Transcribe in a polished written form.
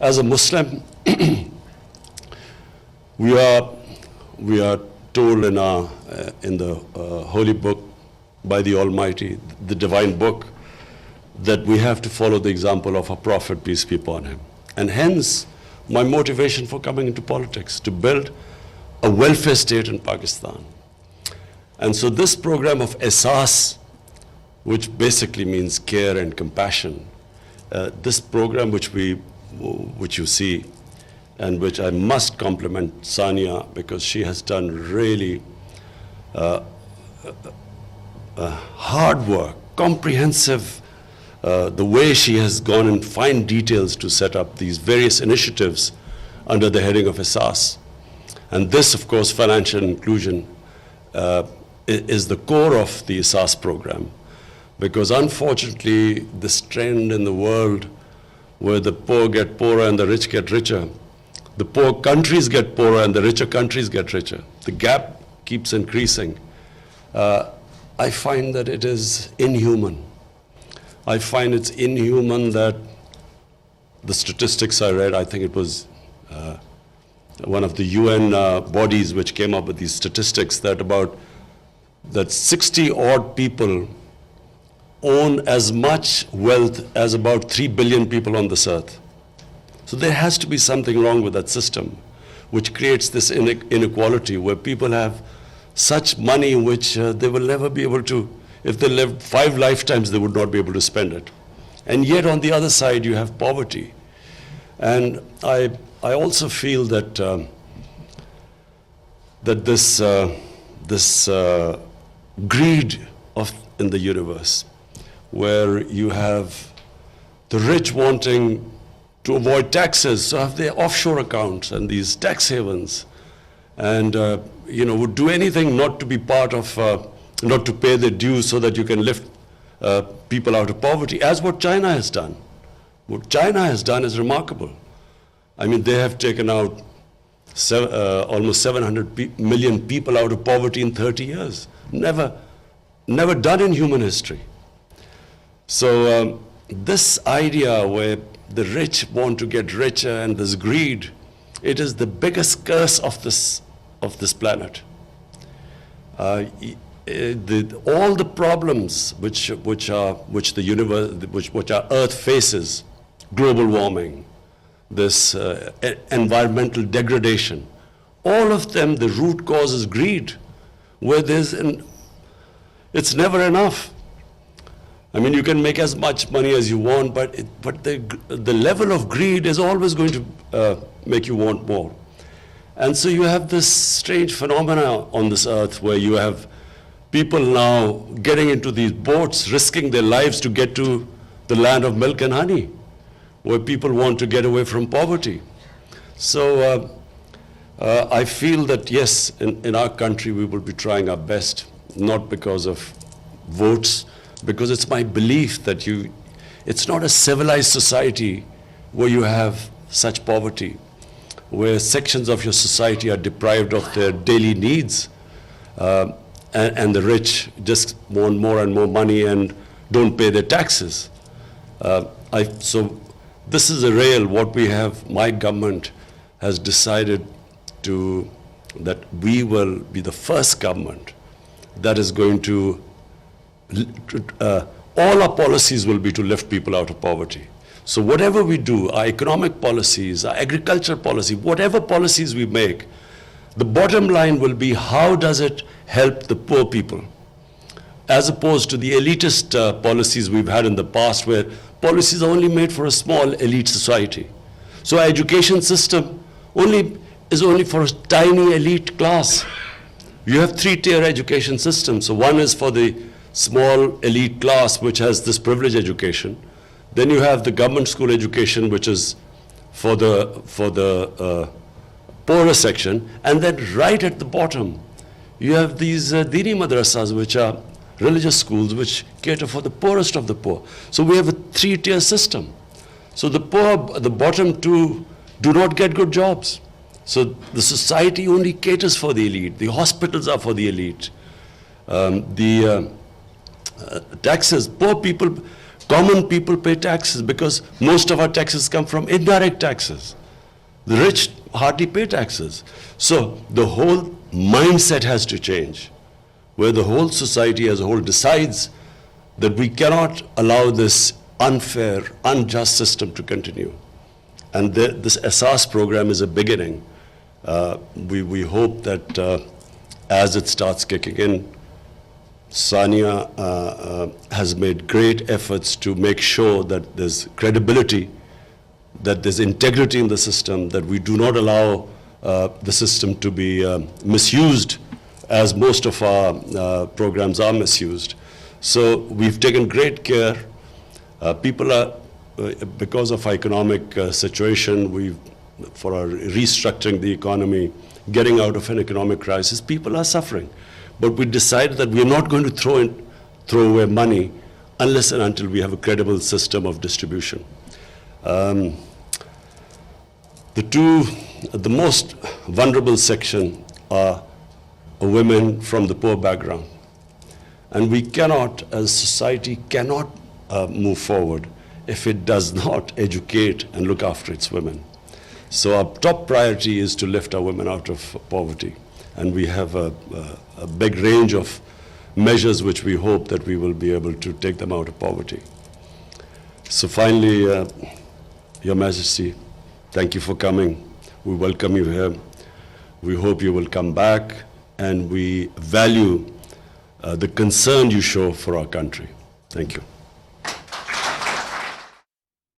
As a Muslim, we are told in the holy book by the Almighty, the divine book, that we have to follow the example of our Prophet, peace be upon him. And hence, my motivation for coming into politics, to build a welfare state in Pakistan. And so this program of Ehsaas, which basically means care and compassion, this program which you see, and which I must compliment Sania, because she has done really hard work, comprehensive, the way she has gone in fine details to set up these various initiatives under the heading of Ehsaas. And this, of course, financial inclusion is the core of the Ehsaas program, because unfortunately, this trend in the world where the poor get poorer and the rich get richer, the poor countries get poorer and the richer countries get richer. The gap keeps increasing. I find that it is inhuman. I find it's inhuman that the statistics I read, I think it was one of the UN bodies which came up with these statistics, that 60 odd people own as much wealth as about 3 billion people on this earth. So there has to be something wrong with that system, which creates this inequality where people have such money which they will never be able to, if they lived 5 lifetimes, they would not be able to spend it. And yet on the other side, you have poverty. And I also feel that this greed in the universe, where you have the rich wanting to avoid taxes, so have their offshore accounts and these tax havens, and would do anything not to be part of, not to pay their dues so that you can lift people out of poverty, as what China has done. What China has done is remarkable. I mean, they have taken out almost 700 million people out of poverty in 30 years. Never done in human history. So this idea where the rich want to get richer and this greed, it is the biggest curse of this planet. All the problems which our Earth faces, global warming, this environmental degradation, all of them, the root cause is greed, where it's never enough. I mean, you can make as much money as you want, but the level of greed is always going to make you want more. And so you have this strange phenomena on this earth where you have people now getting into these boats, risking their lives to get to the land of milk and honey, where people want to get away from poverty. So I feel that, yes, in our country we will be trying our best, not because of votes, because it's my belief that it's not a civilized society where you have such poverty, where sections of your society are deprived of their daily needs, and the rich just want more and more money and don't pay their taxes. So this is a real, what we have, my government has decided that we will be the first government that is going to, all our policies will be to lift people out of poverty. So whatever we do, our economic policies, our agriculture policy, whatever policies we make, the bottom line will be how does it help the poor people, as opposed to the elitist policies we've had in the past, where policies are only made for a small elite society. So our education system is only for a tiny elite class. You have 3-tier education systems. So one is for the small elite class, which has this privileged education. Then you have the government school education, which is for the poorer section. And then right at the bottom, you have these dini madrasas, which are religious schools, which cater for the poorest of the poor. So we have a 3-tier system. So the poor, the bottom two, do not get good jobs. So the society only caters for the elite. The hospitals are for the elite. Taxes, poor people Common people pay taxes because most of our taxes come from indirect taxes. The rich hardly pay taxes. So the whole mindset has to change, where the whole society as a whole decides that we cannot allow this unfair, unjust system to continue. And this SAS program is a beginning. We hope that as it starts kicking in, Sania has made great efforts to make sure that there's credibility, that there's integrity in the system, that we do not allow the system to be misused, as most of our programs are misused. So we've taken great care. People are, because of our economic situation, for our restructuring the economy, getting out of an economic crisis, people are suffering. But we decided that we are not going to throw away money unless and until we have a credible system of distribution. The most vulnerable section are women from the poor background. And we cannot, as society, cannot move forward if it does not educate and look after its women. So our top priority is to lift our women out of poverty. And we have a big range of measures which we hope that we will be able to take them out of poverty. So finally, Your Majesty, thank you for coming. We welcome you here. We hope you will come back, and we value the concern you show for our country. Thank you.